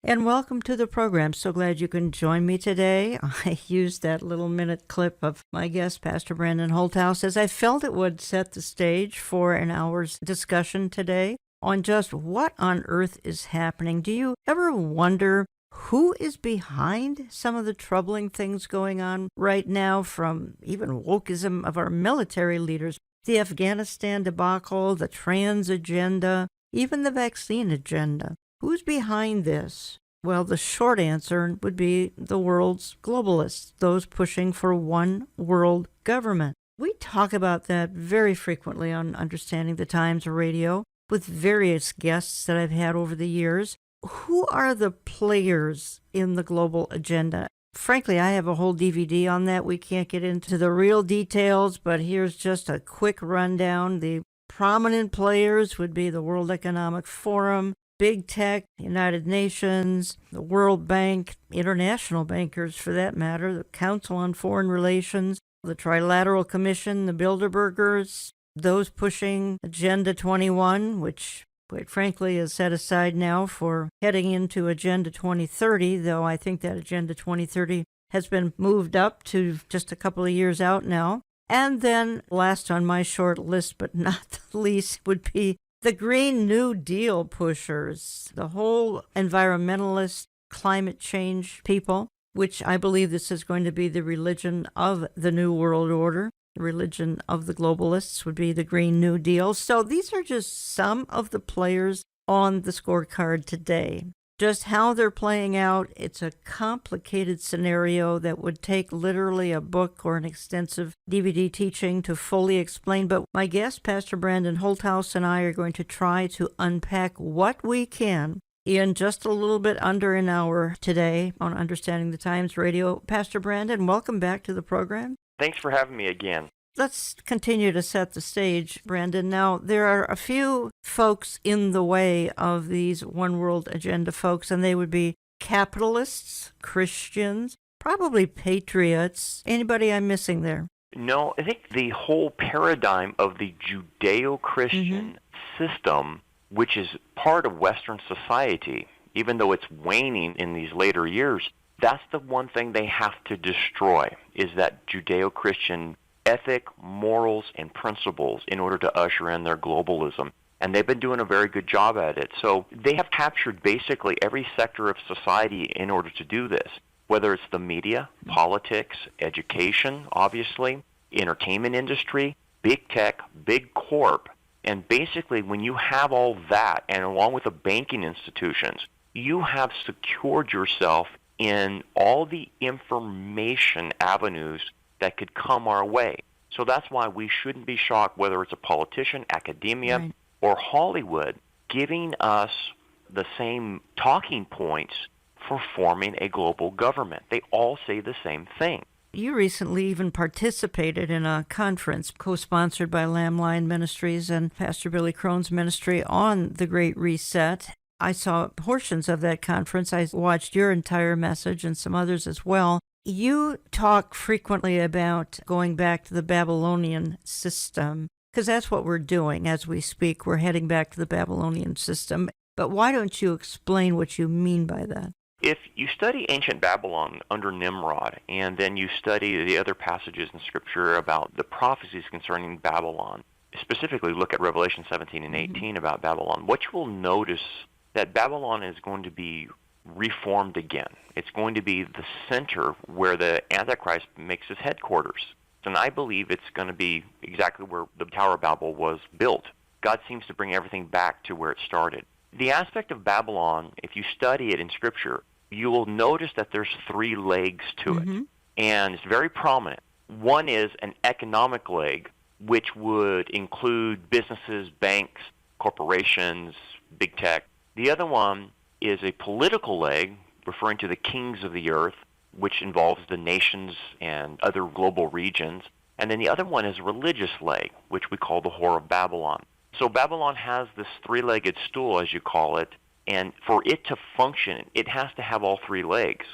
And welcome to the program. So glad you can join me today. I used that little minute clip of my guest, Pastor Brandon Holthouse, as I felt it would set the stage for an hour's discussion today on just what on earth is happening. Do you ever wonder who is behind some of the troubling things going on right now, from even wokeism of our military leaders, the Afghanistan debacle, the trans agenda, even the vaccine agenda? Who's behind this? Well, the short answer would be the world's globalists, those pushing for one world government. We talk about that very frequently on Understanding the Times Radio with various guests that I've had over the years. Who are the players in the global agenda? Frankly, I have a whole DVD on that. We can't get into the real details, but here's just a quick rundown. The prominent players would be the World Economic Forum, Big Tech, United Nations, the World Bank, international bankers for that matter, the Council on Foreign Relations, the Trilateral Commission, the Bilderbergers, those pushing Agenda 21, which quite frankly is set aside now for heading into Agenda 2030, though I think that Agenda 2030 has been moved up to just a couple of years out now. And then last on my short list, but not the least, would be the Green New Deal pushers, the whole environmentalist climate change people, which I believe this is going to be the religion of the New World Order. The religion of the globalists would be the Green New Deal. So these are just some of the players on the scorecard today. Just how they're playing out, it's a complicated scenario that would take literally a book or an extensive DVD teaching to fully explain. But my guest, Pastor Brandon Holthouse, and I are going to try to unpack what we can in just a little bit under an hour today on Understanding the Times Radio. Pastor Brandon, welcome back to the program. Thanks for having me again. Let's continue to set the stage, Brandon. Now, there are a few folks in the way of these One World Agenda folks, and they would be capitalists, Christians, probably patriots. Anybody I'm missing there? No, I think the whole paradigm of the Judeo-Christian system, which is part of Western society, even though it's waning in these later years, that's the one thing they have to destroy, is that Judeo-Christian ethic, morals, and principles in order to usher in their globalism. And they've been doing a very good job at it. So they have captured basically every sector of society in order to do this, whether it's the media, politics, education, obviously, entertainment industry, big tech, big corp. And basically when you have all that, and along with the banking institutions, you have secured yourself in all the information avenues that could come our way. So that's why we shouldn't be shocked whether it's a politician, academia, or Hollywood giving us the same talking points for forming a global government. They all say the same thing. You recently even participated in a conference co-sponsored by Lamb Lion Ministries and Pastor Billy Crone's ministry on the Great Reset. I saw portions of that conference. I watched your entire message and some others as well. You talk frequently about going back to the Babylonian system, because that's what we're doing as we speak. We're heading back to the Babylonian system. But why don't you explain what you mean by that? If you study ancient Babylon under Nimrod, and then you study the other passages in Scripture about the prophecies concerning Babylon, specifically look at Revelation 17 and 18 about Babylon, what you will notice that Babylon is going to be reformed again. It's going to be the center where the Antichrist makes his headquarters. And I believe it's going to be exactly where the Tower of Babel was built. God seems to bring everything back to where it started. The aspect of Babylon, if you study it in Scripture, you will notice that there's three legs to it. And it's very prominent. One is an economic leg, which would include businesses, banks, corporations, big tech. The other one is a political leg, referring to the kings of the earth, which involves the nations and other global regions. And then the other one is a religious leg, which we call the Whore of Babylon. So Babylon has this three-legged stool, as you call it, and for it to function, it has to have all three legs.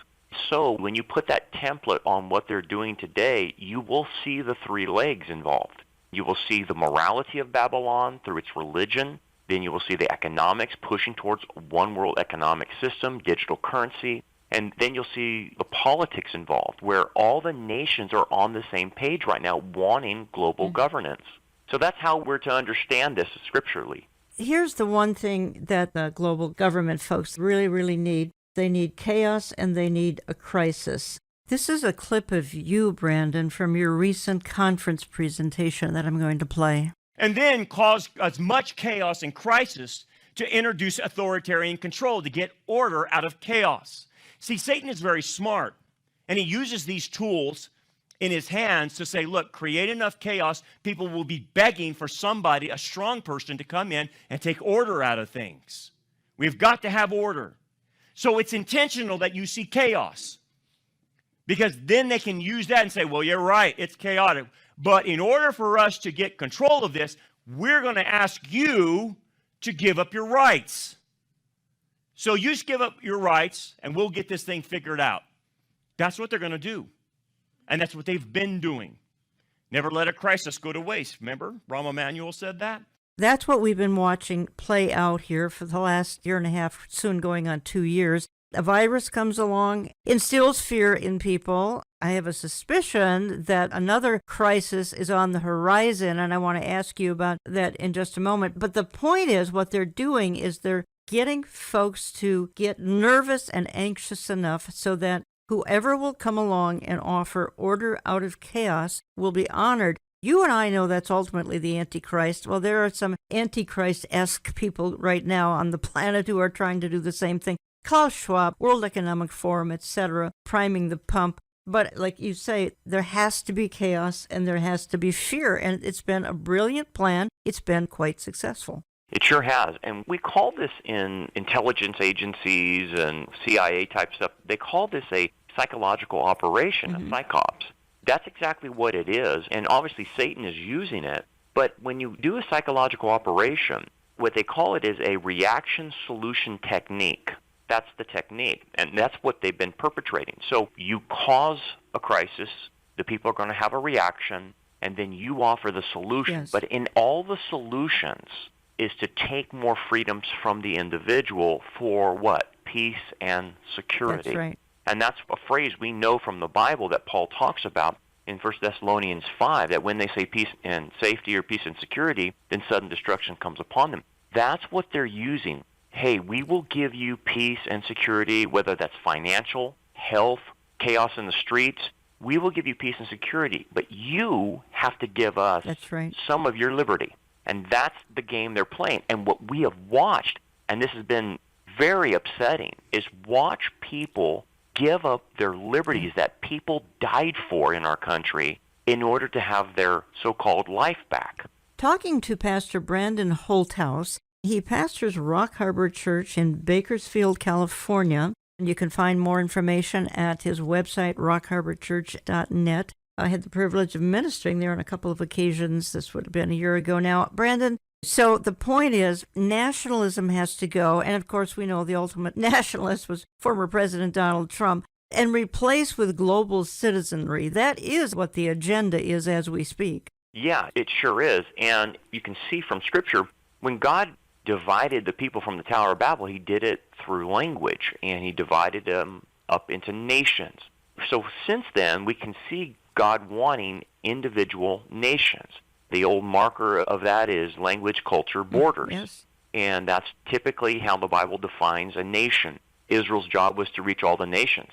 So when you put that template on what they're doing today, you will see the three legs involved. You will see the morality of Babylon through its religion. Then you will see the economics pushing towards one world economic system, digital currency. And then you'll see the politics involved, where all the nations are on the same page right now, wanting global governance. So that's how we're to understand this scripturally. Here's the one thing that the global government folks really, really need. They need chaos and they need a crisis. This is a clip of you, Brandon, from your recent conference presentation that I'm going to play. And then cause as much chaos and crisis to introduce authoritarian control, to get order out of chaos. See, Satan is very smart, and he uses these tools in his hands to say, look, create enough chaos, people will be begging for somebody, a strong person, to come in and take order out of things. We've got to have order. So it's intentional that you see chaos, because then they can use that and say, well, you're right, it's chaotic. But in order for us to get control of this, we're going to ask you to give up your rights. So you just give up your rights, and we'll get this thing figured out. That's what they're going to do. And that's what they've been doing. Never let a crisis go to waste. Remember, Rahm Emanuel said that? That's what we've been watching play out here for the last year and a half, soon going on 2 years. A virus comes along, instills fear in people. I have a suspicion that another crisis is on the horizon, and I want to ask you about that in just a moment. But the point is, what they're doing is they're getting folks to get nervous and anxious enough so that whoever will come along and offer order out of chaos will be honored. You and I know that's ultimately the Antichrist. Well, there are some Antichrist-esque people right now on the planet who are trying to do the same thing. Klaus Schwab, World Economic Forum, etc., priming the pump. But like you say, there has to be chaos and there has to be fear. And it's been a brilliant plan. It's been quite successful. It sure has. And we call this in intelligence agencies and CIA type stuff, they call this a psychological operation, a psychops. That's exactly what it is. And obviously Satan is using it. But when you do a psychological operation, what they call it is a reaction solution technique. That's the technique. And that's what they've been perpetrating. So you cause a crisis, the people are going to have a reaction, and then you offer the solution. Yes. But in all the solutions is to take more freedoms from the individual for what? Peace and security. That's right. And that's a phrase we know from the Bible that Paul talks about in 1 Thessalonians 5, that when they say peace and safety or peace and security, then sudden destruction comes upon them. That's what they're using. Hey, we will give you peace and security, whether that's financial, health, chaos in the streets. We will give you peace and security, but you have to give us That's right. some of your liberty. And that's the game they're playing. And what we have watched, and this has been very upsetting, is watch people give up their liberties that people died for in our country in order to have their so-called life back. Talking to Pastor Brandon Holthouse, he pastors Rock Harbor Church in Bakersfield, California. And you can find more information at his website, rockharborchurch.net. I had the privilege of ministering there on a couple of occasions. This would have been a year ago now. Brandon, so the point is nationalism has to go. And of course, we know the ultimate nationalist was former President Donald Trump, and replace with global citizenry. That is what the agenda is as we speak. Yeah, it sure is. And you can see from Scripture, when God divided the people from the Tower of Babel, he did it through language, and he divided them up into nations. So since then, we can see God wanting individual nations. The old marker of that is language, culture, borders. Yes. And that's typically how the Bible defines a nation. Israel's job was to reach all the nations.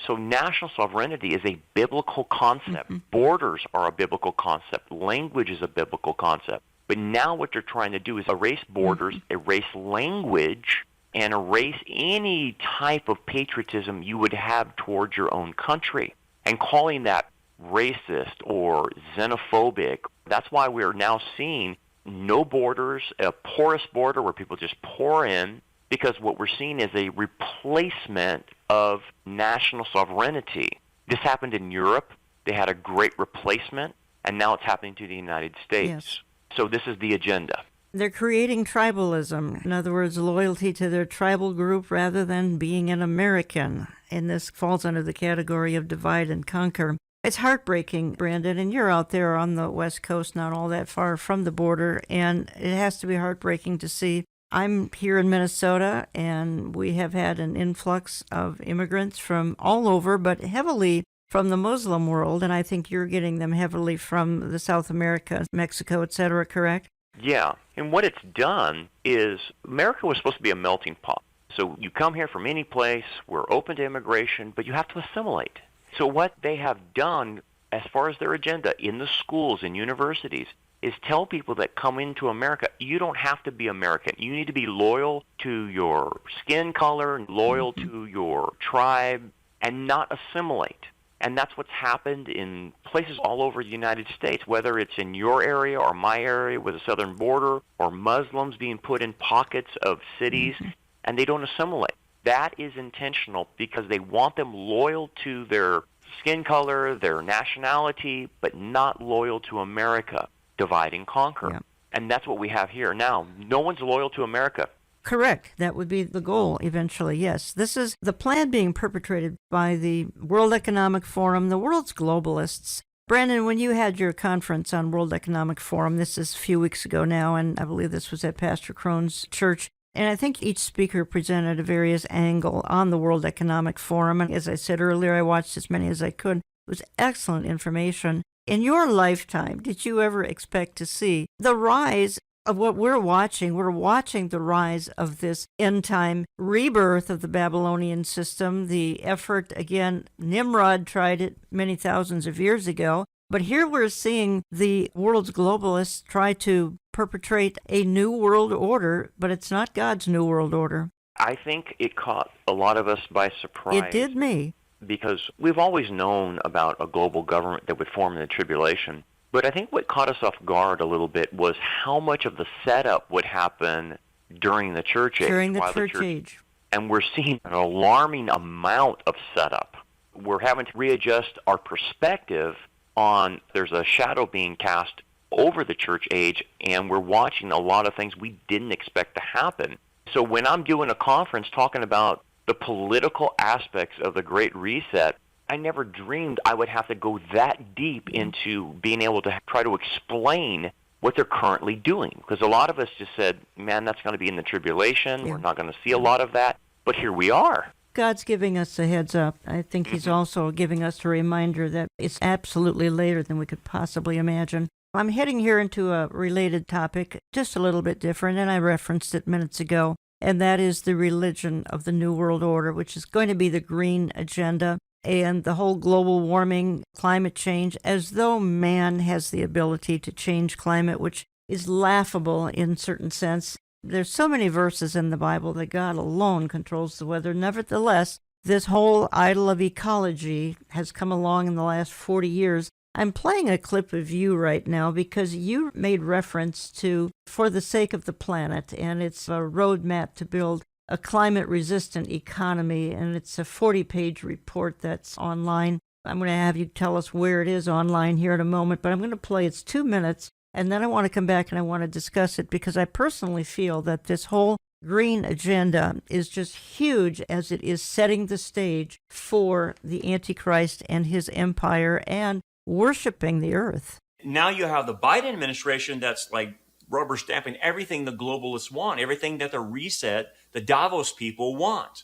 So national sovereignty is a biblical concept. Borders are a biblical concept. Language is a biblical concept. But now what they're trying to do is erase borders, erase language, and erase any type of patriotism you would have towards your own country. And calling that racist or xenophobic. That's why we're now seeing no borders, a porous border where people just pour in, because what we're seeing is a replacement of national sovereignty. This happened in Europe. They had a great replacement, and now it's happening to the United States. Yes. So this is the agenda. They're creating tribalism. In other words, loyalty to their tribal group rather than being an American. And this falls under the category of divide and conquer. It's heartbreaking, Brandon, and you're out there on the West Coast, not all that far from the border, and it has to be heartbreaking to see. I'm here in Minnesota, and we have had an influx of immigrants from all over, but heavily from the Muslim world, and I think you're getting them heavily from the South America, Mexico, et cetera, correct? Yeah, and what it's done is America was supposed to be a melting pot. So you come here from any place, we're open to immigration, but you have to assimilate. So what they have done as far as their agenda in the schools and universities is tell people that come into America, you don't have to be American. You need to be loyal to your skin color, loyal to your tribe, and not assimilate. And that's what's happened in places all over the United States, whether it's in your area or my area with the southern border, or Muslims being put in pockets of cities, and they don't assimilate. That is intentional because they want them loyal to their skin color, their nationality, but not loyal to America. Divide and conquer. Yeah. And that's what we have here now. No one's loyal to America. Correct. That would be the goal eventually, yes. This is the plan being perpetrated by the World Economic Forum, the world's globalists. Brandon, when you had your conference on World Economic Forum, this is a few weeks ago now, and I believe this was at Pastor Crone's church, and I think each speaker presented a various angle on the World Economic Forum. And as I said earlier, I watched as many as I could. It was excellent information. In your lifetime, did you ever expect to see the rise of what we're watching? We're watching the rise of this end-time rebirth of the Babylonian system, the effort, again, Nimrod tried it many thousands of years ago. But here we're seeing the world's globalists try to perpetrate a new world order, but it's not God's new world order. I think it caught a lot of us by surprise. It did me. Because we've always known about a global government that would form in the tribulation. But I think what caught us off guard a little bit was how much of the setup would happen during the church age. During the church age. And we're seeing an alarming amount of setup. We're having to readjust our perspective on there's a shadow being cast over the church age, and we're watching a lot of things we didn't expect to happen. So when I'm doing a conference talking about the political aspects of the Great Reset, I never dreamed I would have to go that deep into being able to try to explain what they're currently doing. Because a lot of us just said, man, that's going to be in the tribulation. Yeah. We're not going to see a lot of that. But here we are. God's giving us a heads up. I think He's also giving us a reminder that it's absolutely later than we could possibly imagine. I'm heading here into a related topic, just a little bit different, and I referenced it minutes ago, and that is the religion of the New World Order, which is going to be the green agenda and the whole global warming, climate change, as though man has the ability to change climate, which is laughable in certain sense. There's so many verses in the Bible that God alone controls the weather. Nevertheless, this whole idol of ecology has come along in the last 40 years. I'm playing a clip of you right now because you made reference to For the Sake of the Planet, and it's a roadmap to build a climate-resistant economy, and it's a 40-page report that's online. I'm going to have you tell us where it is online here in a moment, but I'm going to play. It's 2 minutes, and then I want to come back and I want to discuss it because I personally feel that this whole green agenda is just huge as it is setting the stage for the Antichrist and his empire and worshiping the earth. Now you have the Biden administration that's like rubber stamping everything the globalists want, everything that the reset, the Davos people want.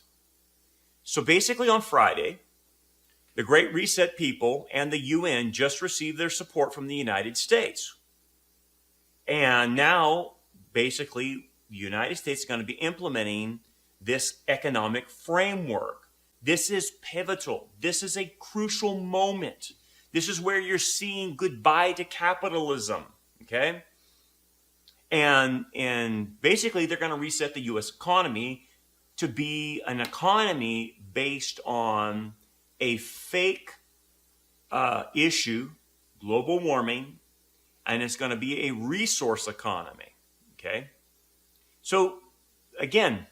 So basically on Friday, the Great Reset people and the UN just received their support from the United States. And now, basically, the United States is going to be implementing this economic framework. This is pivotal. This is a crucial moment. This is where you're seeing goodbye to capitalism, okay? And basically, they're going to reset the U.S. economy to be an economy based on a fake issue, global warming, and it's going to be a resource economy, okay? So, again,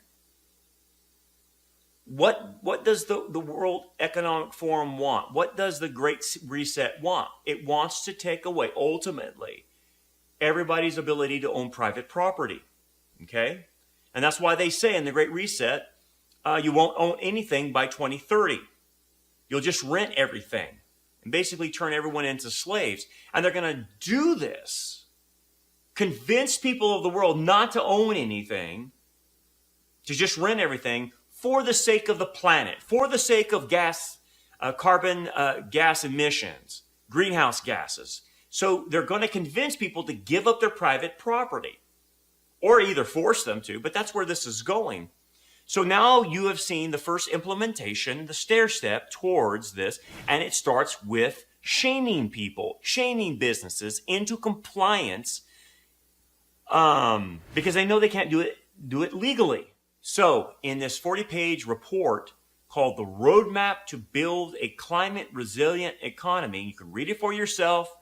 what does the World Economic Forum want? What does the Great Reset want? It wants to take away, ultimately, everybody's ability to own private property, okay? And that's why they say in the Great Reset, you won't own anything by 2030. You'll just rent everything, and basically turn everyone into slaves. And they're going to do this, convince people of the world not to own anything, to just rent everything for the sake of the planet, for the sake of carbon gas emissions, greenhouse gases. So they're going to convince people to give up their private property, or either force them to, but that's where this is going. So now you have seen the first implementation, the stair step towards this, and it starts with shaming people, shaming businesses into compliance, because they know they can't do it legally. So in this 40-page report called The Roadmap to Build a Climate Resilient Economy, you can read it for yourself.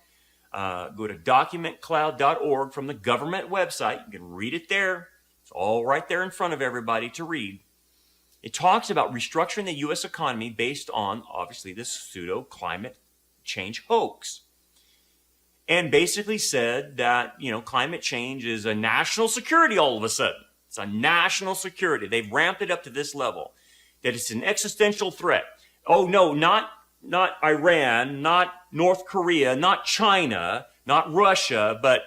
Go to documentcloud.org from the government website. You can read it there. It's all right there in front of everybody to read. It talks about restructuring the U.S. economy based on, obviously, this pseudo-climate change hoax. And basically said that, climate change is a national security all of a sudden. It's a national security. They've ramped it up to this level, that it's an existential threat. Oh, no, not Iran, not North Korea, not China, not Russia, but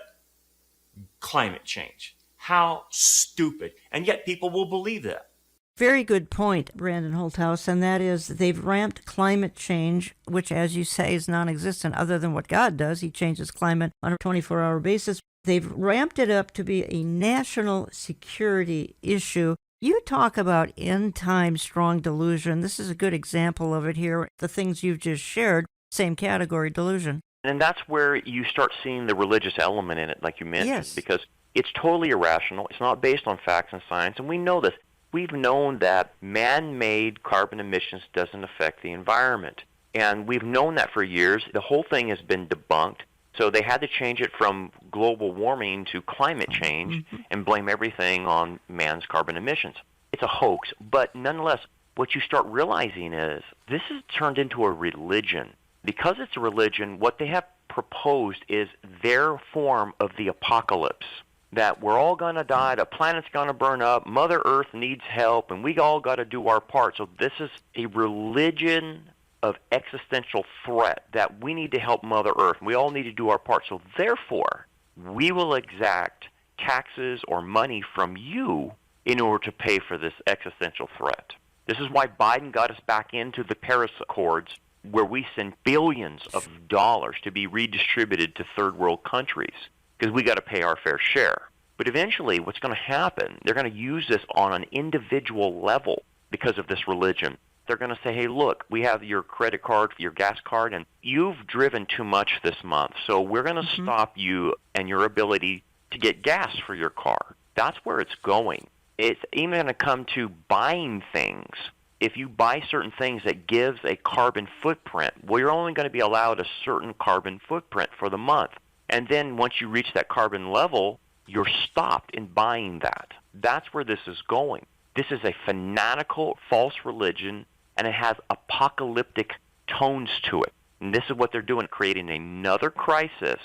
climate change. How stupid. And yet people will believe that. Very good point, Brandon Holthouse, and that is they've ramped climate change, which, as you say, is non-existent other than what God does. He changes climate on a 24-hour basis. They've ramped it up to be a national security issue. You talk about end-time strong delusion. This is a good example of it here. The things you've just shared, same category, delusion. And that's where you start seeing the religious element in it, like you mentioned, Yes. because it's totally irrational. It's not based on facts and science, and we know this. We've known that man-made carbon emissions doesn't affect the environment, and we've known that for years. The whole thing has been debunked, so they had to change it from global warming to climate change and blame everything on man's carbon emissions. It's a hoax, but nonetheless, what you start realizing is this has turned into a religion. Because it's a religion, what they have proposed is their form of the apocalypse, that we're all going to die, the planet's going to burn up, Mother Earth needs help, and we all got to do our part. So this is a religion of existential threat that we need to help Mother Earth. We all need to do our part. So therefore, we will exact taxes or money from you in order to pay for this existential threat. This is why Biden got us back into the Paris Accords, where we send billions of dollars to be redistributed to third world countries, because we got to pay our fair share. But eventually, what's going to happen, they're going to use this on an individual level because of this religion. They're going to say, hey, look, we have your credit card, your gas card, and you've driven too much this month, so we're going to stop you and your ability to get gas for your car. That's where it's going. It's even going to come to buying things. If you buy certain things that gives a carbon footprint, well, you're only going to be allowed a certain carbon footprint for the month. And then once you reach that carbon level, you're stopped in buying that. That's where this is going. This is a fanatical, false religion, and it has apocalyptic tones to it. And this is what they're doing, creating another crisis.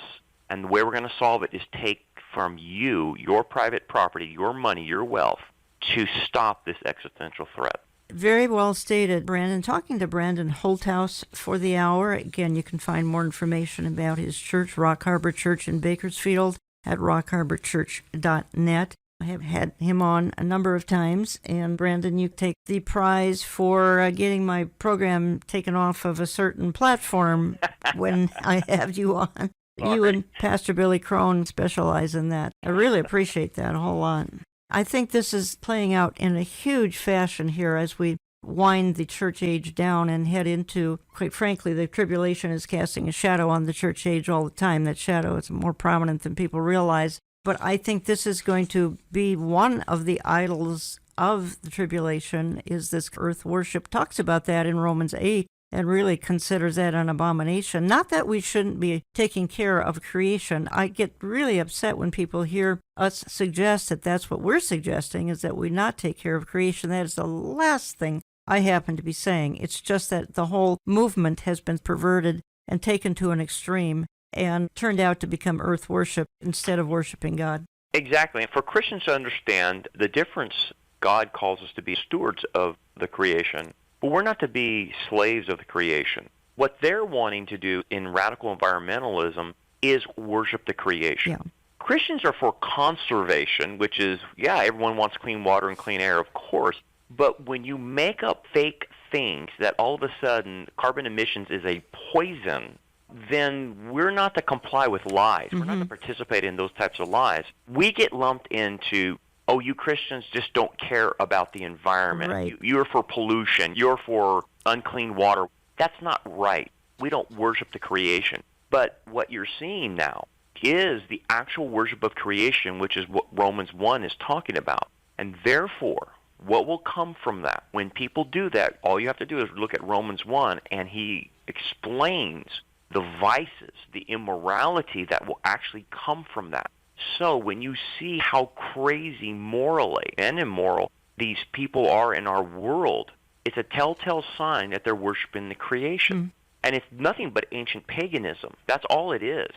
And the way we're going to solve it is take from you, your private property, your money, your wealth, to stop this existential threat. Very well stated, Brandon. Talking to Brandon Holthouse for the hour. Again, you can find more information about his church, Rock Harbor Church in Bakersfield, at rockharborchurch.net. I have had him on a number of times, and Brandon, you take the prize for getting my program taken off of a certain platform when I have you on. You and Pastor Billy Crone specialize in that. I really appreciate that a whole lot. I think this is playing out in a huge fashion here as we wind the church age down and head into, quite frankly, the tribulation is casting a shadow on the church age all the time. That shadow is more prominent than people realize. But I think this is going to be one of the idols of the tribulation, is this earth worship. Talks about that in Romans 8 and really considers that an abomination. Not that we shouldn't be taking care of creation. I get really upset when people hear us suggest that that's what we're suggesting, is that we not take care of creation. That is the last thing I happen to be saying. It's just that the whole movement has been perverted and taken to an extreme and turned out to become earth worship instead of worshiping God. Exactly. And for Christians to understand the difference, God calls us to be stewards of the creation, but we're not to be slaves of the creation. What they're wanting to do in radical environmentalism is worship the creation. Yeah. Christians are for conservation, which is, yeah, everyone wants clean water and clean air, of course. But when you make up fake things that all of a sudden carbon emissions is a poison, then we're not to comply with lies. We're not to participate in those types of lies. We get lumped into, oh, you Christians just don't care about the environment. Right. You're for pollution. You're for unclean water. That's not right. We don't worship the creation. But what you're seeing now is the actual worship of creation, which is what Romans 1 is talking about. And therefore, what will come from that? When people do that, all you have to do is look at Romans 1, and he explains the vices, the immorality that will actually come from that. So when you see how crazy morally and immoral these people are in our world, it's a telltale sign that they're worshiping the creation. And it's nothing but ancient paganism. That's all it is.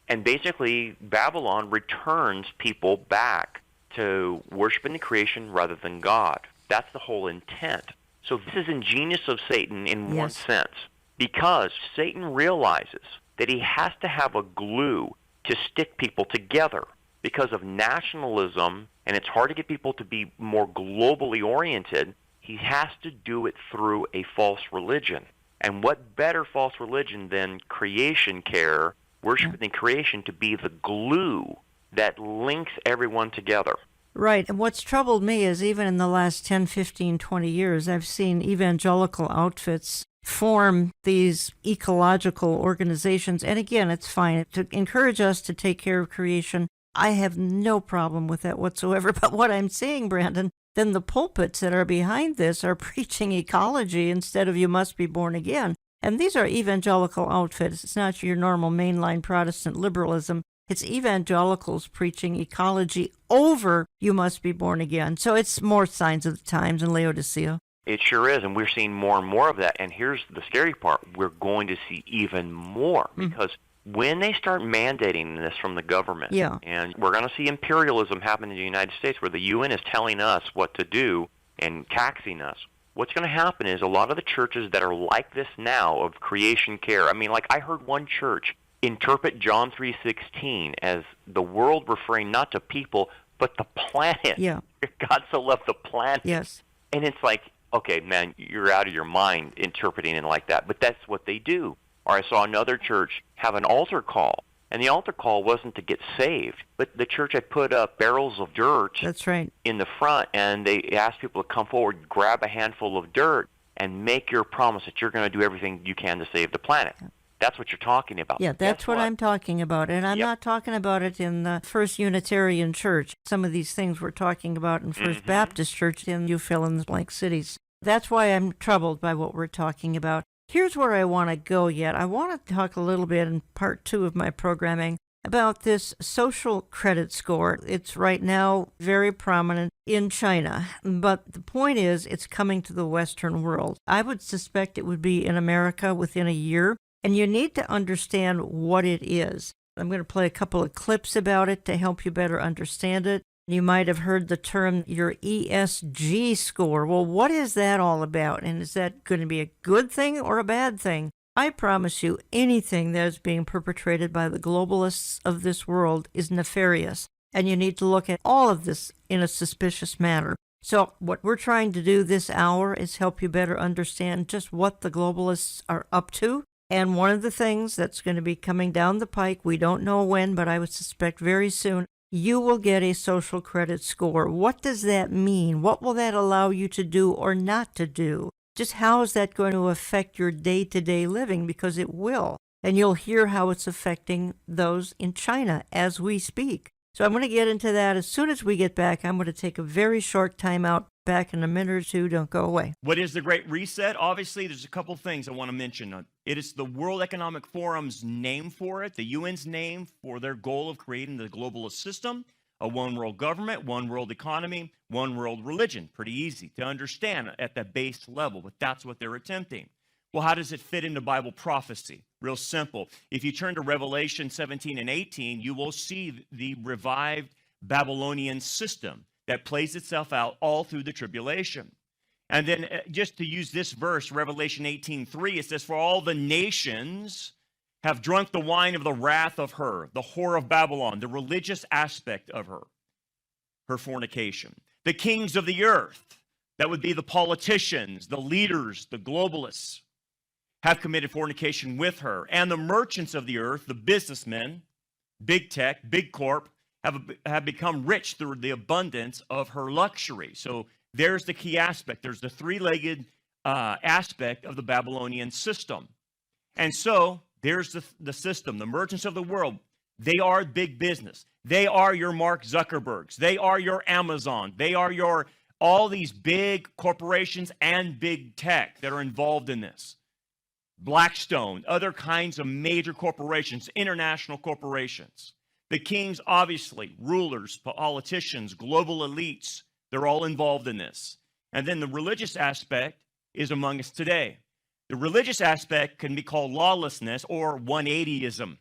And basically, Babylon returns people back to worshiping the creation rather than God. That's the whole intent. So this is ingenious of Satan in one sense, because Satan realizes that he has to have a glue to stick people together because of nationalism, and it's hard to get people to be more globally oriented. He has to do it through a false religion. And what better false religion than creation care, worshiping the creation, to be the glue that links everyone together. Right. And what's troubled me is even in the last 10, 15, 20 years, I've seen evangelical outfits form these ecological organizations. And again, it's fine to encourage us to take care of creation. I have no problem with that whatsoever. But what I'm seeing, Brandon, then the pulpits that are behind this are preaching ecology instead of you must be born again. And these are evangelical outfits. It's not your normal mainline Protestant liberalism. It's evangelicals preaching ecology over you must be born again. So it's more signs of the times in Laodicea. It sure is, and we're seeing more and more of that. And here's the scary part. We're going to see even more because when they start mandating this from the government, and we're going to see imperialism happen in the United States where the UN is telling us what to do and taxing us. What's going to happen is a lot of the churches that are like this now of creation care, I mean, like I heard one church interpret John 3:16 as the world referring not to people, but the planet. Yeah. God so loved the planet. Yes. And it's like, okay, man, you're out of your mind interpreting it like that. But that's what they do. Or I saw another church have an altar call. And the altar call wasn't to get saved, but the church had put up barrels of dirt That's right. in the front, and they asked people to come forward, grab a handful of dirt, and make your promise that you're going to do everything you can to save the planet. That's what you're talking about. Yeah, that's what I'm talking about. And I'm not talking about it in the First Unitarian Church. Some of these things we're talking about in First Baptist Church in you fill in the blank cities. That's why I'm troubled by what we're talking about. Here's where I want to go yet. I want to talk a little bit in part 2 of my programming about this social credit score. It's right now very prominent in China, but the point is it's coming to the Western world. I would suspect it would be in America within a year, and you need to understand what it is. I'm going to play a couple of clips about it to help you better understand it. You might have heard the term your ESG score. Well, what is that all about? And is that going to be a good thing or a bad thing? I promise you, anything that is being perpetrated by the globalists of this world is nefarious. And you need to look at all of this in a suspicious manner. So what we're trying to do this hour is help you better understand just what the globalists are up to. And one of the things that's going to be coming down the pike, we don't know when, but I would suspect very soon, you will get a social credit score. What does that mean? What will that allow you to do or not to do? Just how is that going to affect your day-to-day living? Because it will. And you'll hear how it's affecting those in China as we speak. So I'm going to get into that as soon as we get back. I'm going to take a very short time out. Back in a minute or two. Don't go away. What is the Great Reset? Obviously, there's a couple things I want to mention. It is the World Economic Forum's name for it, the UN's name for their goal of creating the globalist system, a one world government, one world economy, one world religion. Pretty easy to understand at the base level, but that's what they're attempting. Well, how does it fit into Bible prophecy? Real simple. If you turn to Revelation 17 and 18, you will see the revived Babylonian system that plays itself out all through the tribulation. And then just to use this verse, Revelation 18:3, it says, for all the nations have drunk the wine of the wrath of her, the whore of Babylon, the religious aspect of her fornication. The kings of the earth, that would be the politicians, the leaders, the globalists, have committed fornication with her. And the merchants of the earth, the businessmen, big tech, big corp, have become rich through the abundance of her luxury. So there's the key aspect. There's the three-legged aspect of the Babylonian system. And so there's the system. The merchants of the world, they are big business. They are your Mark Zuckerbergs. They are your Amazon. They are all these big corporations and big tech that are involved in this. Blackstone, other kinds of major corporations, international corporations. The kings, obviously, rulers, politicians, global elites, they're all involved in this. And then the religious aspect is among us today. The religious aspect can be called lawlessness or 180ism.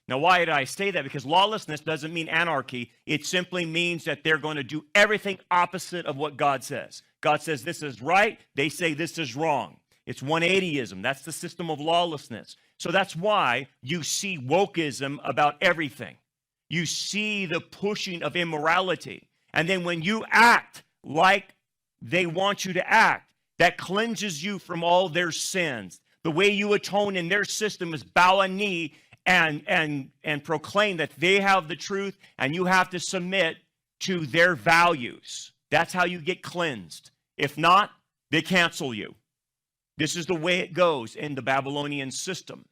Now, why did I say that? Because lawlessness doesn't mean anarchy. It simply means that they're going to do everything opposite of what God says. God says this is right. They say this is wrong. It's 180ism. That's the system of lawlessness. So that's why you see wokeism about everything. You see the pushing of immorality. And then when you act like they want you to act, that cleanses you from all their sins. The way you atone in their system is bow a knee and proclaim that they have the truth and you have to submit to their values. That's how you get cleansed. If not, they cancel you. This is the way it goes in the Babylonian system.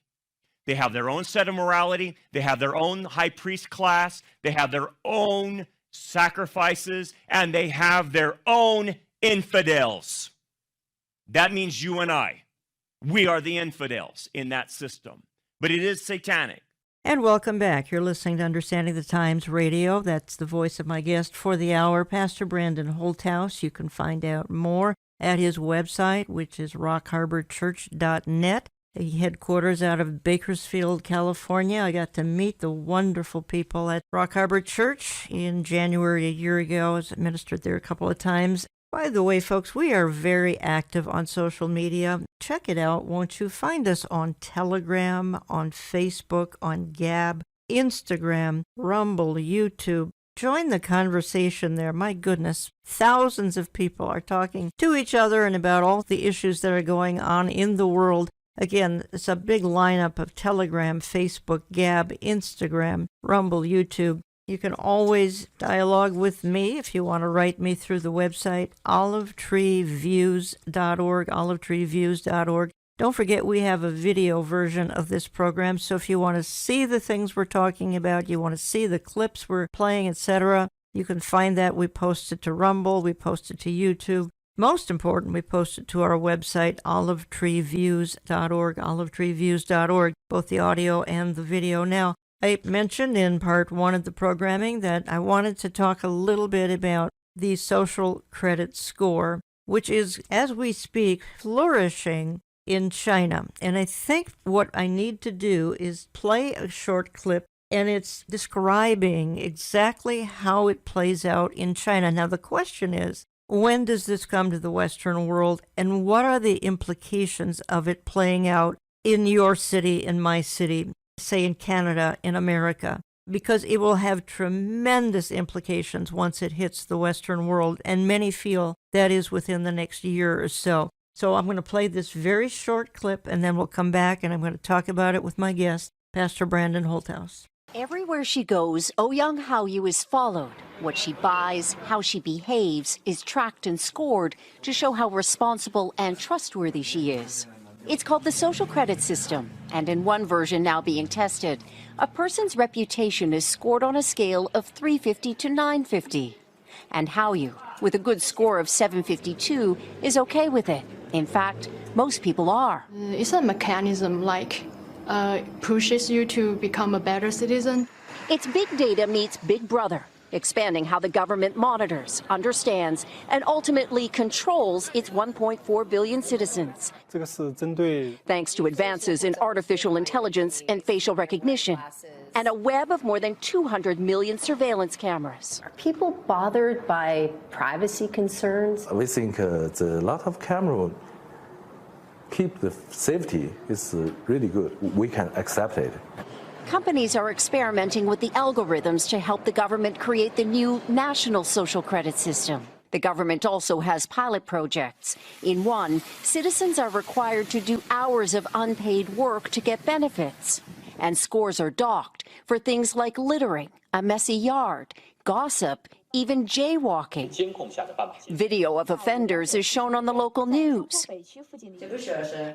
They have their own set of morality. They have their own high priest class. They have their own sacrifices, and they have their own infidels. That means you and I. We are the infidels in that system. But it is satanic. And welcome back. You're listening to Understanding the Times Radio. That's the voice of my guest for the hour, Pastor Brandon Holthouse. You can find out more at his website, which is rockharborchurch.net. Headquarters out of Bakersfield, California. I got to meet the wonderful people at Rock Harbor Church in January a year ago. I was ministered there a couple of times. By the way, folks, we are very active on social media. Check it out, won't you? Find us on Telegram, on Facebook, on Gab, Instagram, Rumble, YouTube. Join the conversation there. My goodness, thousands of people are talking to each other and about all the issues that are going on in the world. Again, it's a big lineup of Telegram, Facebook, Gab, Instagram, Rumble, YouTube. You can always dialogue with me if you want to write me through the website, olivetreeviews.org, olivetreeviews.org. Don't forget we have a video version of this program, so if you want to see the things we're talking about, you want to see the clips we're playing, etc., you can find that. We post it to Rumble, we post it to YouTube. Most important, we post it to our website, olivetreeviews.org, olivetreeviews.org, both the audio and the video. Now, I mentioned in part one of the programming that I wanted to talk a little bit about the social credit score, which is, as we speak, flourishing in China. And I think what I need to do is play a short clip, and it's describing exactly how it plays out in China. Now, the question is, when does this come to the Western world, and what are the implications of it playing out in your city, in my city, say in Canada, in America? Because it will have tremendous implications once it hits the Western world, and many feel that is within the next year or so. So I'm going to play this very short clip, and then we'll come back, and I'm going to talk about it with my guest, Pastor Brandon Holthouse. Everywhere she goes, Ouyang Haoyu is followed. What she buys, how she behaves, is tracked and scored to show how responsible and trustworthy she is. It's called the social credit system, and in one version now being tested, a person's reputation is scored on a scale of 350 to 950. And Haoyu, with a good score of 752, is okay with it. In fact, most people are. It's a mechanism pushes you to become a better citizen. It's big data meets Big Brother, expanding how the government monitors, understands, and ultimately controls its 1.4 billion citizens. Thanks to advances in artificial intelligence and facial recognition. and a web of more than 200 million surveillance cameras. Are people bothered by privacy concerns? We think the lot of camera keep the safety is really good. We can accept it. Companies are experimenting with the algorithms to help the government create the new national social credit system. The government also has pilot projects. In one, citizens are required to do hours of unpaid work to get benefits. And scores are docked for things like littering, a messy yard, gossip, even jaywalking. Video of offenders is shown on the local news.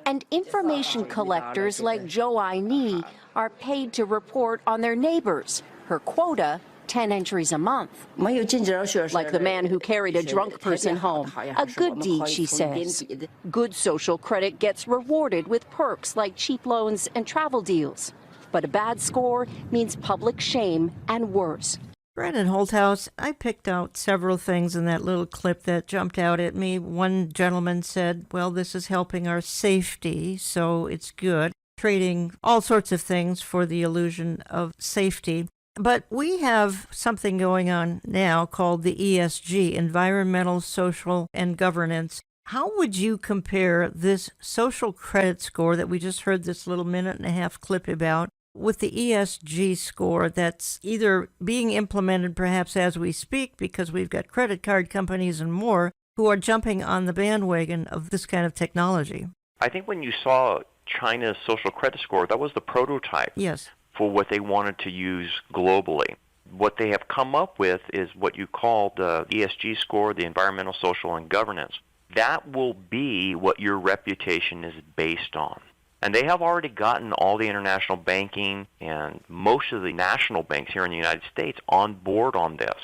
And information collectors like Jo Ai-Ni are paid to report on their neighbors. Her quota, 10 entries a month. Like the man who carried a drunk person home. A good deed, she says. Good social credit gets rewarded with perks like cheap loans and travel deals. But a bad score means public shame and worse. Brandon Holthouse, I picked out several things in that little clip that jumped out at me. One gentleman said, well, this is helping our safety, so it's good. Trading all sorts of things for the illusion of safety. But we have something going on now called the ESG, Environmental, Social, and Governance. How would you compare this social credit score that we just heard this little minute-and-a-half clip about with the ESG score that's either being implemented perhaps as we speak because we've got credit card companies and more who are jumping on the bandwagon of this kind of technology? I think when you saw China's social credit score, that was the prototype. Yes. For what they wanted to use globally. What they have come up with is what you call the ESG score, the environmental, social, and governance. That will be what your reputation is based on. And they have already gotten all the international banking and most of the national banks here in the United States on board on this,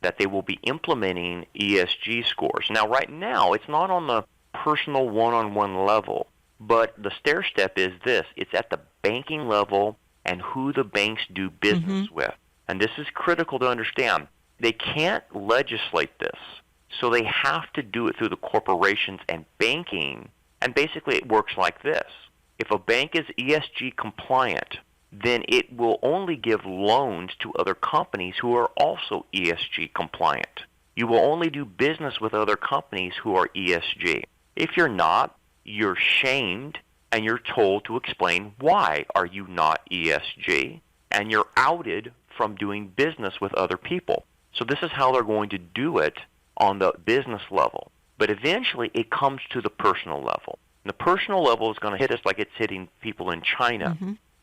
that they will be implementing ESG scores. Now, right now, it's not on the personal one-on-one level, but the stair step is this. It's at the banking level and who the banks do business with. And this is critical to understand. They can't legislate this, so they have to do it through the corporations and banking. And basically it works like this. If a bank is ESG compliant, then it will only give loans to other companies who are also ESG compliant. You will only do business with other companies who are ESG. If you're not, you're shamed and you're told to explain why are you not ESG, and you're outed from doing business with other people. So this is how they're going to do it on the business level. But eventually it comes to the personal level. And the personal level is going to hit us like it's hitting people in China.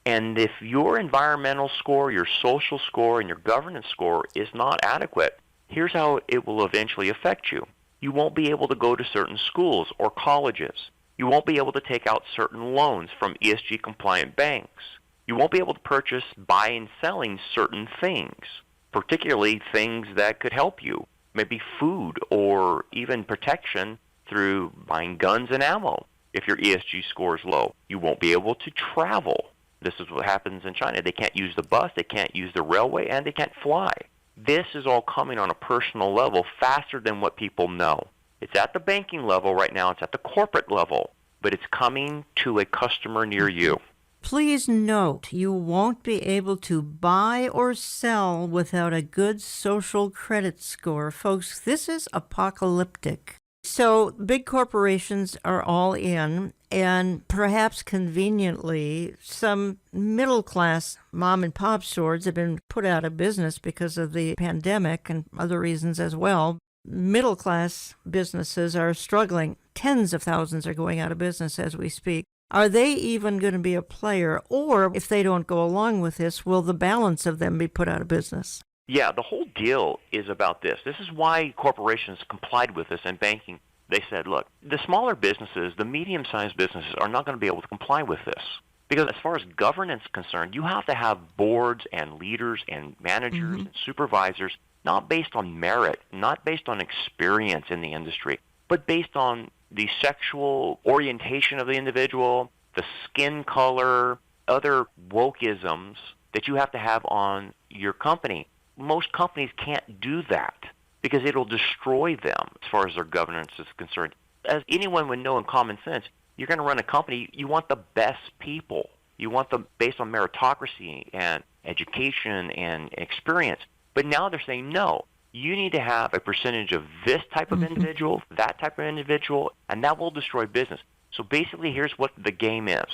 And if your environmental score, your social score, and your governance score is not adequate, here's how it will eventually affect you. You won't be able to go to certain schools or colleges. You won't be able to take out certain loans from ESG-compliant banks. You won't be able to purchase, buy, and selling certain things, particularly things that could help you, maybe food or even protection through buying guns and ammo. If your ESG score is low, you won't be able to travel. This is what happens in China. They can't use the bus, they can't use the railway, and they can't fly. This is all coming on a personal level faster than what people know. It's at the banking level right now. It's at the corporate level, but it's coming to a customer near you. Please note, you won't be able to buy or sell without a good social credit score. Folks, this is apocalyptic. So big corporations are all in, and perhaps conveniently, some middle-class mom-and-pop stores have been put out of business because of the pandemic and other reasons as well. Middle-class businesses are struggling. Tens of thousands are going out of business as we speak. Are they even going to be a player? Or if they don't go along with this, will the balance of them be put out of business? Yeah, the whole deal is about this. This is why corporations complied with this in banking. They said, look, the smaller businesses, the medium-sized businesses are not going to be able to comply with this. Because as far as governance is concerned, you have to have boards and leaders and managers and supervisors not based on merit, not based on experience in the industry, but based on the sexual orientation of the individual, the skin color, other wokeisms that you have to have on your company. Most companies can't do that because it'll destroy them as far as their governance is concerned. As anyone would know in common sense, you're going to run a company, you want the best people. You want them based on meritocracy and education and experience. But now they're saying, no, you need to have a percentage of this type of individual, that type of individual, and that will destroy business. So basically, here's what the game is: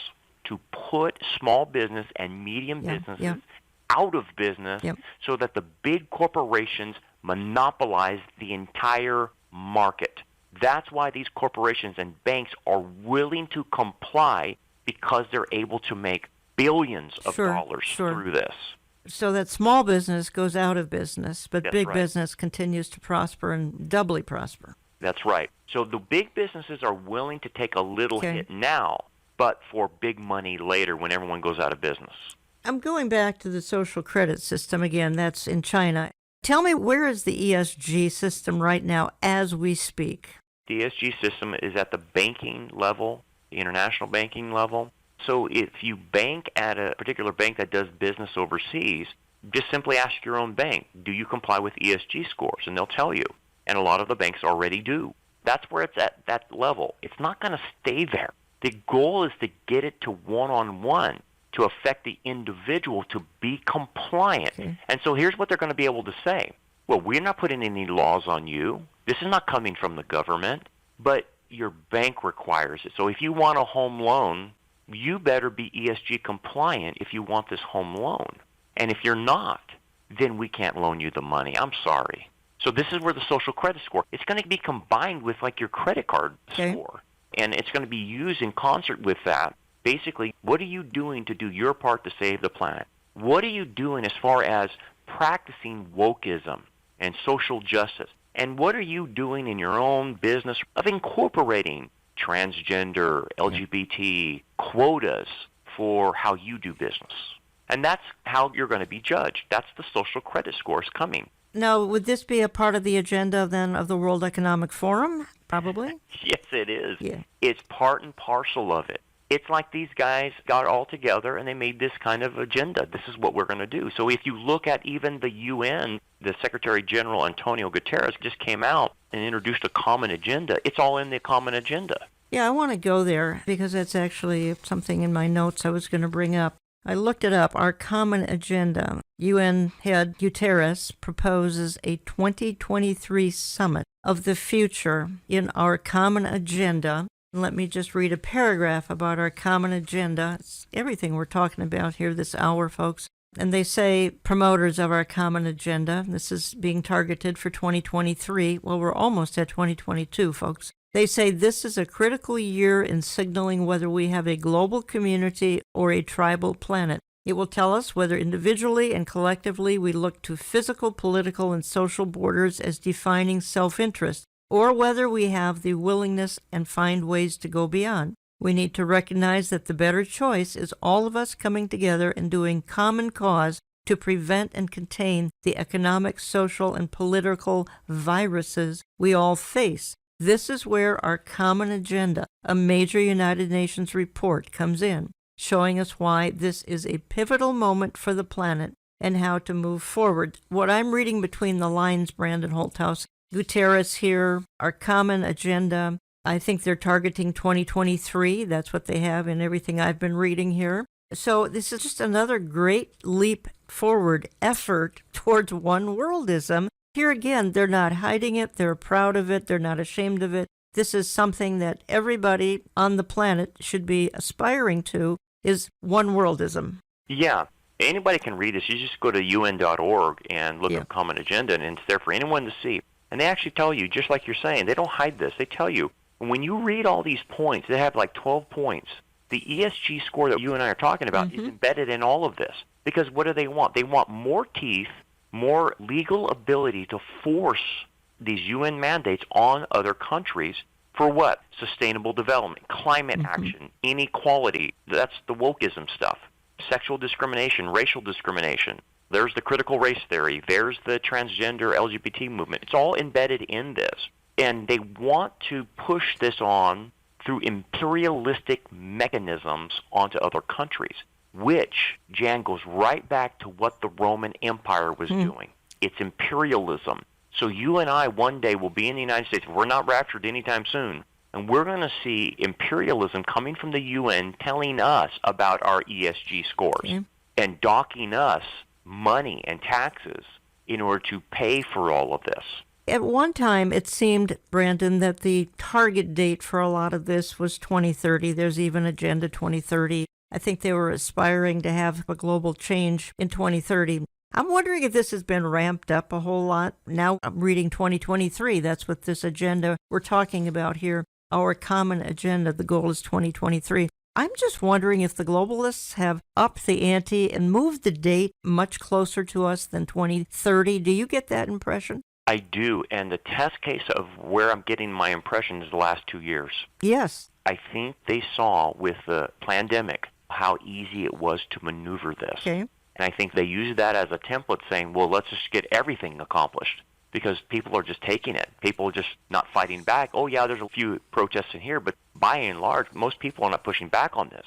to put small business and medium businesses out of business so that the big corporations monopolize the entire market. That's why these corporations and banks are willing to comply, because they're able to make billions of dollars through this. So that small business goes out of business, but That's big right. business continues to prosper and doubly prosper. That's right. So the big businesses are willing to take a little hit now, but for big money later when everyone goes out of business. I'm going back to the social credit system again. That's in China. Tell me, where is the ESG system right now as we speak? The ESG system is at the banking level, the international banking level. So if you bank at a particular bank that does business overseas, just simply ask your own bank, do you comply with ESG scores? And they'll tell you. And a lot of the banks already do. That's where it's at that level. It's not going to stay there. The goal is to get it to one-on-one, to affect the individual to be compliant. And so here's what they're going to be able to say. Well, we're not putting any laws on you. This is not coming from the government, but your bank requires it. So if you want a home loan, you better be ESG compliant if you want this home loan. And if you're not, then we can't loan you the money. I'm sorry. So this is where the social credit score, it's going to be combined with like your credit card score. And it's going to be used in concert with that. Basically, what are you doing to do your part to save the planet? What are you doing as far as practicing wokeism and social justice? And what are you doing in your own business of incorporating transgender, LGBT quotas for how you do business? And that's how you're going to be judged. That's the social credit scores coming. Now, would this be a part of the agenda then of the World Economic Forum? Probably. Yes, it is. Yeah. It's part and parcel of it. It's like these guys got all together and they made this kind of agenda. This is what we're going to do. So if you look at even the UN, the Secretary General Antonio Guterres just came out and introduced a common agenda. It's all in the common agenda. Yeah, I want to go there because that's actually something in my notes I was going to bring up. I looked it up. Our common agenda. UN head Guterres proposes a 2023 summit of the future in our common agenda. Let me just read a paragraph about our common agenda. It's everything we're talking about here this hour, folks. And they say, promoters of our common agenda, this is being targeted for 2023. Well, we're almost at 2022, folks. They say this is a critical year in signaling whether we have a global community or a tribal planet. It will tell us whether individually and collectively we look to physical, political, and social borders as defining self-interest, or whether we have the willingness and find ways to go beyond. We need to recognize that the better choice is all of us coming together and doing common cause to prevent and contain the economic, social, and political viruses we all face. This is where our common agenda, a major United Nations report, comes in, showing us why this is a pivotal moment for the planet and how to move forward. What I'm reading between the lines, Brandon Holthouse, Guterres here, our common agenda, I think they're targeting 2023. That's what they have in everything I've been reading here. So this is just another great leap forward effort towards one worldism. Here again, they're not hiding it. They're proud of it. They're not ashamed of it. This is something that everybody on the planet should be aspiring to, is one worldism. Yeah. Anybody can read this. You just go to un.org and look at Common Agenda, and it's there for anyone to see. And they actually tell you, just like you're saying, they don't hide this. They tell you, when you read all these points, they have like 12 points. The ESG score that you and I are talking about is embedded in all of this. Because what do they want? They want more teeth, more legal ability to force these UN mandates on other countries for what? Sustainable development, climate action, inequality. That's the wokeism stuff. Sexual discrimination, racial discrimination. There's the critical race theory. There's the transgender LGBT movement. It's all embedded in this. And they want to push this on through imperialistic mechanisms onto other countries, which, Jan, goes right back to what the Roman Empire was doing. It's imperialism. So you and I one day will be in the United States. We're not raptured anytime soon. And we're going to see imperialism coming from the UN telling us about our ESG scores and docking us money and taxes in order to pay for all of this. At one time, it seemed, Brandon, that the target date for a lot of this was 2030. There's even Agenda 2030. I think they were aspiring to have a global change in 2030. I'm wondering if this has been ramped up a whole lot. Now I'm reading 2023. That's what this agenda we're talking about here. Our common agenda, the goal is 2023. I'm just wondering if the globalists have upped the ante and moved the date much closer to us than 2030. Do you get that impression? I do, and the test case of where I'm getting my impression is the last 2 years. Yes. I think they saw with the pandemic how easy it was to maneuver this. Okay. And I think they used that as a template saying, well, let's just get everything accomplished because people are just taking it. People are just not fighting back. Oh, yeah, there's a few protests in here, but by and large, most people are not pushing back on this.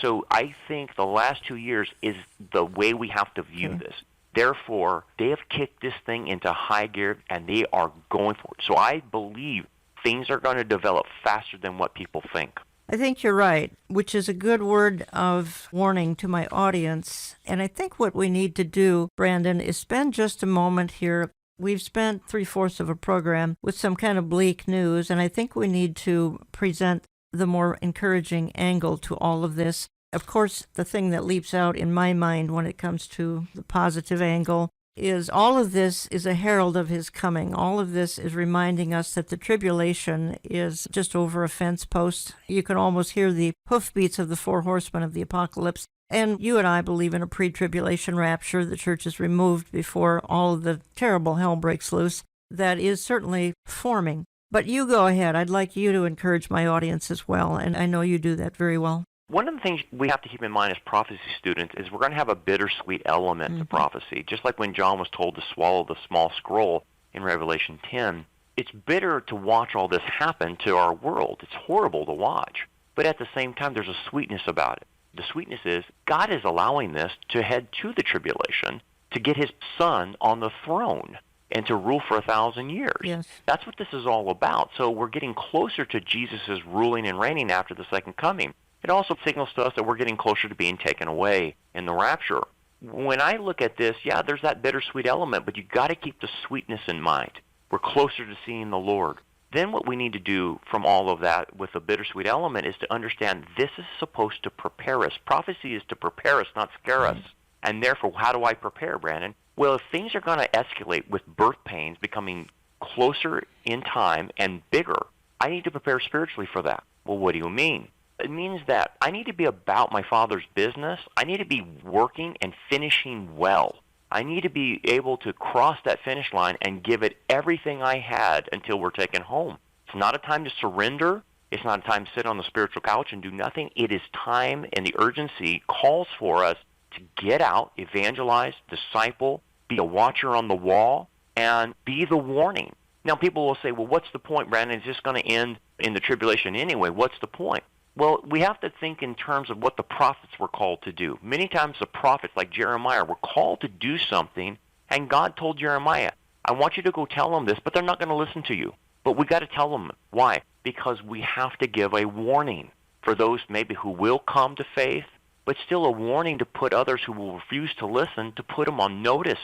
So I think the last 2 years is the way we have to view this. Therefore, they have kicked this thing into high gear, and they are going for it. So I believe things are going to develop faster than what people think. I think you're right, which is a good word of warning to my audience. And I think what we need to do, Brandon, is spend just a moment here. We've spent 3/4 of a program with some kind of bleak news, and I think we need to present the more encouraging angle to all of this. Of course, the thing that leaps out in my mind when it comes to the positive angle is all of this is a herald of his coming. All of this is reminding us that the tribulation is just over a fence post. You can almost hear the hoofbeats of the 4 horsemen of the apocalypse. And you and I believe in a pre-tribulation rapture. The church is removed before all of the terrible hell breaks loose. That is certainly forming. But you go ahead. I'd like you to encourage my audience as well, and I know you do that very well. One of the things we have to keep in mind as prophecy students is we're going to have a bittersweet element to prophecy. Just like when John was told to swallow the small scroll in Revelation 10, it's bitter to watch all this happen to our world. It's horrible to watch. But at the same time, there's a sweetness about it. The sweetness is God is allowing this to head to the tribulation to get his son on the throne and to rule for 1,000 years. Yes. That's what this is all about. So we're getting closer to Jesus' ruling and reigning after the second coming. It also signals to us that we're getting closer to being taken away in the rapture. When I look at this, yeah, there's that bittersweet element, but you got to keep the sweetness in mind. We're closer to seeing the Lord. Then what we need to do from all of that with the bittersweet element is to understand this is supposed to prepare us. Prophecy is to prepare us, not scare us. And therefore, how do I prepare, Brandon? Well, if things are going to escalate with birth pains becoming closer in time and bigger, I need to prepare spiritually for that. Well, what do you mean? It means that I need to be about my Father's business. I need to be working and finishing well. I need to be able to cross that finish line and give it everything I had until we're taken home. It's not a time to surrender. It's not a time to sit on the spiritual couch and do nothing. It is time, and the urgency calls for us to get out, evangelize, disciple, be a watcher on the wall, and be the warning. Now, people will say, well, what's the point, Brandon? It's just going to end in the tribulation anyway. What's the point? Well, we have to think in terms of what the prophets were called to do. Many times the prophets, like Jeremiah, were called to do something, and God told Jeremiah, I want you to go tell them this, but they're not going to listen to you. But we got to tell them. Why? Because we have to give a warning for those maybe who will come to faith, but still a warning to put others who will refuse to listen, to put them on notice.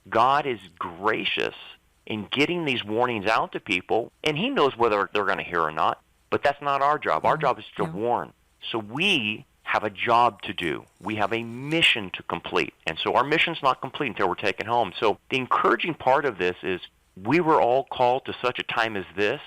God is gracious in getting these warnings out to people, and he knows whether they're going to hear or not. But that's not our job. Our job is to warn. So we have a job to do. We have a mission to complete. And so our mission's not complete until we're taken home. So the encouraging part of this is we were all called to such a time as this,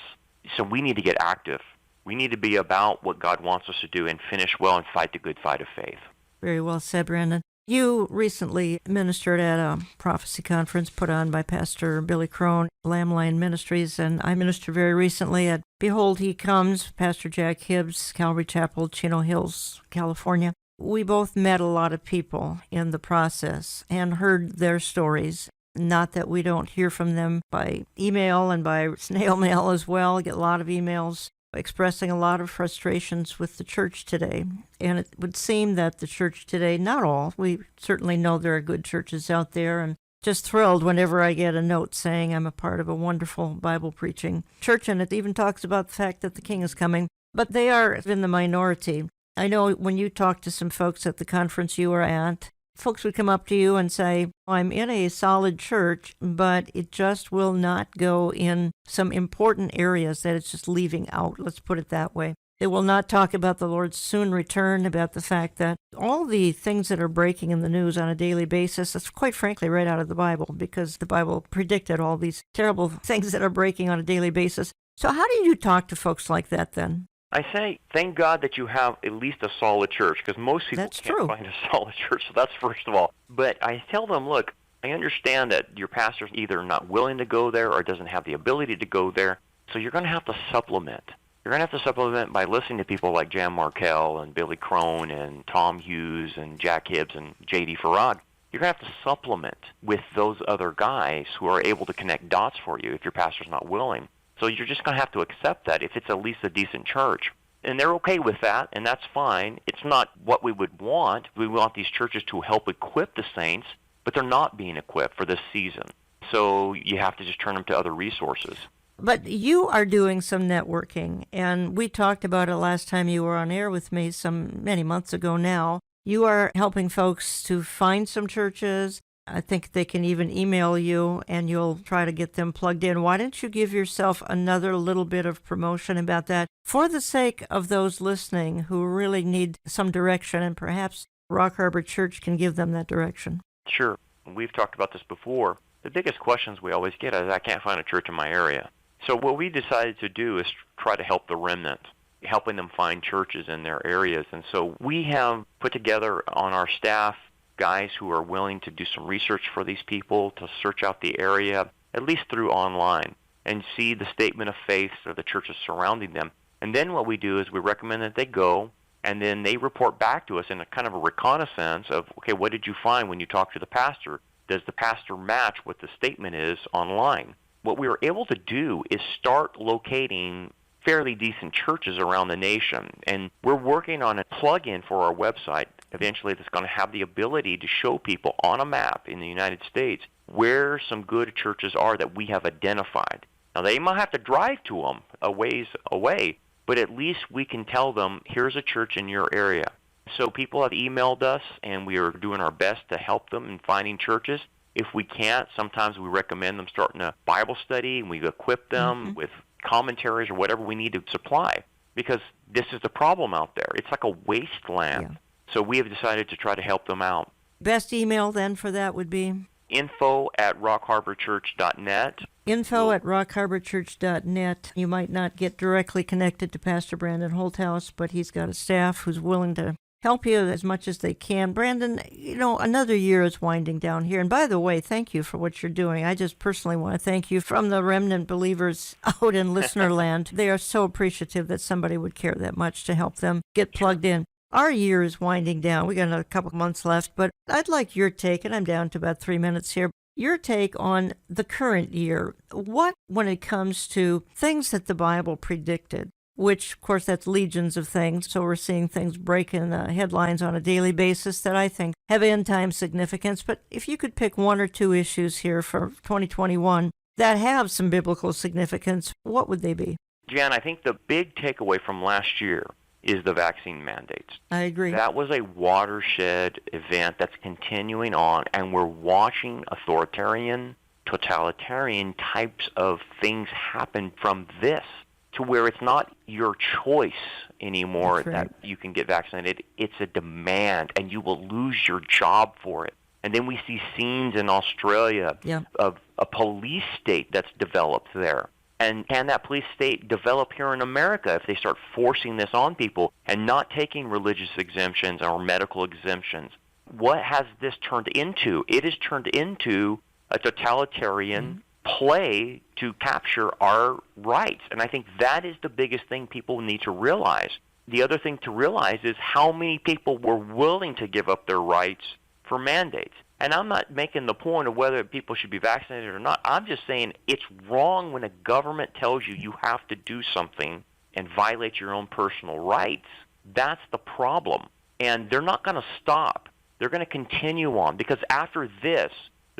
so we need to get active. We need to be about what God wants us to do and finish well and fight the good fight of faith. Very well said, Brandon. You recently ministered at a prophecy conference put on by Pastor Billy Crone, Lamb Lion Ministries, and I ministered very recently at Behold He Comes, Pastor Jack Hibbs, Calvary Chapel, Chino Hills, California. We both met a lot of people in the process and heard their stories. Not that we don't hear from them by email and by snail mail as well. I get a lot of emails expressing a lot of frustrations with the church today. And it would seem that the church today, not all, we certainly know there are good churches out there, and just thrilled whenever I get a note saying I'm a part of a wonderful Bible preaching church, and it even talks about the fact that the King is coming. But they are in the minority. I know when you talked to some folks at the conference you were at, folks would come up to you and say, I'm in a solid church, but it just will not go in some important areas that it's just leaving out. Let's put it that way. They will not talk about the Lord's soon return, about the fact that all the things that are breaking in the news on a daily basis, that's quite frankly right out of the Bible, because the Bible predicted all these terrible things that are breaking on a daily basis. So how do you talk to folks like that then? I say, thank God that you have at least a solid church, because most people can't find a solid church, so that's first of all. But I tell them, look, I understand that your pastor's either not willing to go there or doesn't have the ability to go there, so you're going to have to supplement. You're going to have to supplement by listening to people like Jan Markell and Billy Crone and Tom Hughes and Jack Hibbs and J.D. Farag. You're going to have to supplement with those other guys who are able to connect dots for you if your pastor's not willing. So you're just going to have to accept that if it's at least a decent church. And they're okay with that, and that's fine. It's not what we would want. We want these churches to help equip the saints, but they're not being equipped for this season. So you have to just turn them to other resources. But you are doing some networking, and we talked about it last time you were on air with me many months ago now. You are helping folks to find some churches. I think they can even email you, and you'll try to get them plugged in. Why don't you give yourself another little bit of promotion about that for the sake of those listening who really need some direction, and perhaps Rock Harbor Church can give them that direction? Sure. We've talked about this before. The biggest questions we always get is, I can't find a church in my area. So what we decided to do is try to help the remnant, helping them find churches in their areas. And so we have put together on our staff guys who are willing to do some research for these people, to search out the area, at least through online, and see the statement of faith of the churches surrounding them. And then what we do is we recommend that they go, and then they report back to us in a kind of a reconnaissance of, okay, what did you find when you talked to the pastor? Does the pastor match what the statement is online? What we were able to do is start locating fairly decent churches around the nation. And we're working on a plug-in for our website eventually that's going to have the ability to show people on a map in the United States where some good churches are that we have identified. Now, they might have to drive to them a ways away, but at least we can tell them, here's a church in your area. So people have emailed us, and we are doing our best to help them in finding churches. If we can't, sometimes we recommend them starting a Bible study, and we equip them with commentaries or whatever we need to supply, because this is the problem out there. It's like a wasteland. Yeah. So we have decided to try to help them out. Best email then for that would be? info@rockharborchurch.net. info@rockharborchurch.net. You might not get directly connected to Pastor Brandon Holthouse, but he's got a staff who's willing to help you as much as they can. Brandon, another year is winding down here. And by the way, thank you for what you're doing. I just personally want to thank you from the remnant believers out in listener land. They are so appreciative that somebody would care that much to help them get plugged in. Our year is winding down. We got another couple months left, but I'd like your take, and I'm down to about 3 minutes here. Your take on the current year. What, when it comes to things that the Bible predicted, which, of course, that's legions of things. So we're seeing things break in the headlines on a daily basis that I think have end-time significance. But if you could pick one or two issues here for 2021 that have some biblical significance, what would they be? Jan, I think the big takeaway from last year is the vaccine mandates. I agree. That was a watershed event that's continuing on, and we're watching authoritarian, totalitarian types of things happen from this, to where it's not your choice anymore that you can get vaccinated. It's a demand, and you will lose your job for it. And then we see scenes in Australia of a police state that's developed there. And can that police state develop here in America if they start forcing this on people and not taking religious exemptions or medical exemptions? What has this turned into? It has turned into a totalitarian play to capture our rights. And I think that is the biggest thing people need to realize. The other thing to realize is how many people were willing to give up their rights for mandates. And I'm not making the point of whether people should be vaccinated or not. I'm just saying it's wrong when a government tells you you have to do something and violate your own personal rights. That's the problem. And they're not going to stop. They're going to continue on, because after this,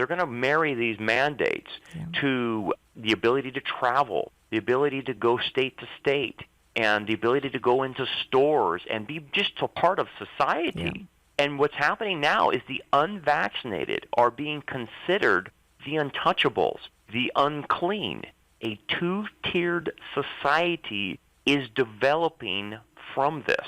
They're going to marry these mandates to the ability to travel, the ability to go state to state, and the ability to go into stores and be just a part of society. And what's happening now is the unvaccinated are being considered the untouchables, the unclean. A two-tiered society is developing from this,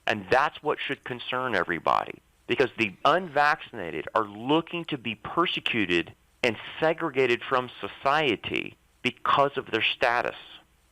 and that's what should concern everybody, because the unvaccinated are looking to be persecuted and segregated from society because of their status.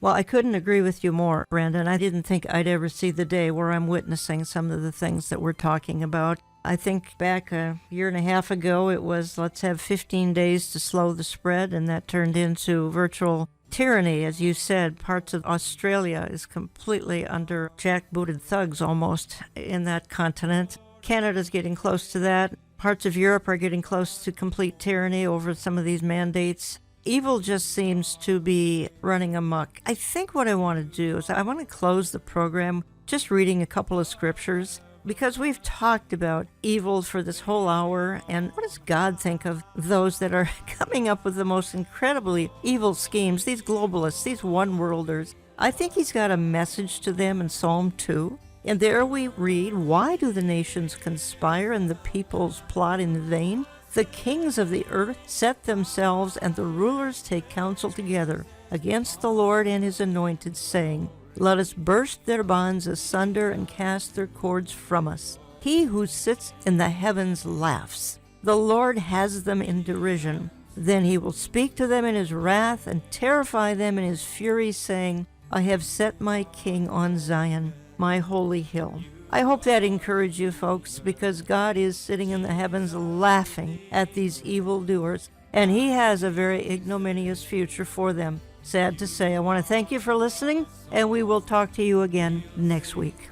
Well, I couldn't agree with you more, Brandon. I didn't think I'd ever see the day where I'm witnessing some of the things that we're talking about. I think back a year and a half ago, it was let's have 15 days to slow the spread, and that turned into virtual tyranny. As you said, parts of Australia is completely under jackbooted thugs almost in that continent. Canada's getting close to that. Parts of Europe are getting close to complete tyranny over some of these mandates. Evil just seems to be running amok. I think what I want to do is I want to close the program just reading a couple of scriptures, because we've talked about evil for this whole hour, and what does God think of those that are coming up with the most incredibly evil schemes, these globalists, these one-worlders? I think he's got a message to them in Psalm 2. And there we read, "Why do the nations conspire and the peoples plot in vain? The kings of the earth set themselves, and the rulers take counsel together against the Lord and his anointed, saying, Let us burst their bonds asunder and cast their cords from us. He who sits in the heavens laughs. The Lord has them in derision. Then he will speak to them in his wrath and terrify them in his fury, saying, I have set my king on Zion, my holy hill." I hope that encouraged you folks, because God is sitting in the heavens laughing at these evildoers, and he has a very ignominious future for them. Sad to say. I want to thank you for listening, and we will talk to you again next week.